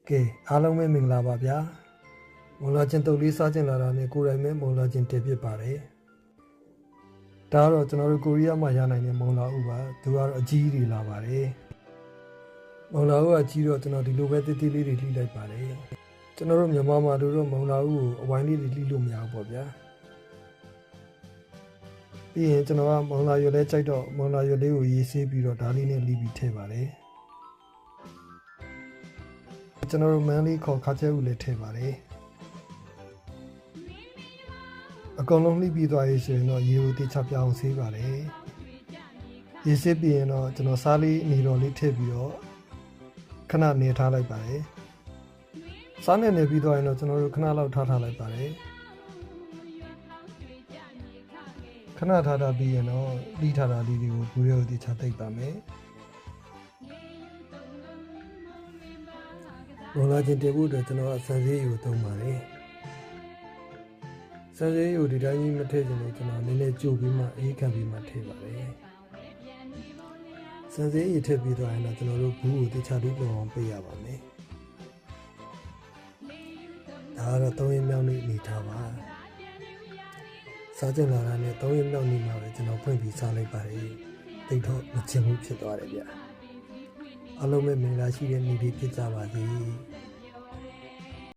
ကဲအားလုံးပဲမင်္ဂလာပါဗျာမုံလာချင်းတုပ်လေးစားကျင်လာတာနဲ့ကိုယ်တိုင်ပဲမုံလာချင်းတည်ဖြစ်ပါတယ်ဒါကတော့ကျွန်တော်တို့ကိုရီးယားမှာရနိုင်တဲ့မုံလာဥပါသူကတော့အကြီးကြီးလာပါတယ်မုံလာဥကကြီးတော့ကျွန်တော်ဒီလိုပဲတိတိလေးတွေလှိလိုက်ပါတယ်ကျွန်တော်တို့မြန်မာမှာတို့တော့မုံလာဥကိုအဝိုင်းလေးတွေလှိလို့မရဘူးပေါ့ဗျာပြီးရင်ကျွန်တော်ကမုံလာရွက်လေးကြိုက်တော့မုံလာရွက်လေးကိုရေးဆေးပြီးတော့ဒါလေးနဲ့လှိပြီးထည့်ပါတယ်ကျွန်တော်တို့မန်းလေးခေါ်ခါကျဲဦးလည်းထည့်ပါတယ်အကုန်လုံးလှိပြီးသွားရေးဆိုရင်တော့ရေကိုတေချပြောင်းဆေးပါတယ်ရေဆေးပြီးရင်တော့ကျွန်တော်စားလေးအနေတော်လေးထည့်ပြီးတော့ခဏနေထားလိုက်ပါတယ်စားနေပြီးသွားရင်တော့ကျွန်တော်တို့ခဏလောက်ထားလိုက်ပါတယ်ခဏထားပြီးရင်တော့လှိထားတာလေးတွေကိုဘူးရဲကိုတေချသိပ်ပါမယ်မုံလာချင်းတည်ဖို့အတွက်ကျွန်တော်ကစံစည်းကိုသုံးပါတယ်စံစည်းကိုဒီတိုင်းကြီးမထည့်ချင်လို့ကျွန်တော်နည်းနည်းကြိုပြီးမှအေးခံပြီးမှထည့်ပါတယ်စံစည်းရထည့်ပြီးတော့ရင်တော့ကျွန်တော်တို့ဘူးကိုတေချာလေးပုံအောင်ပေးရပါမယ်ဒါကတော့3ရက်မြောက်နေ့အနေထားပါစားကြလာတာနဲ့3ရက်မြောက်နေ့မှာပဲကျွန်တော်ဖွင့်ပြီးစားလိုက်ပါတယ်တိတ်တော့မချင်ဘူးဖြစ်သွားတယ်ဗျအားလုံးပဲမင်္ဂလာရှိတဲ့နေ့လေးဖြစ်ကြပါစေ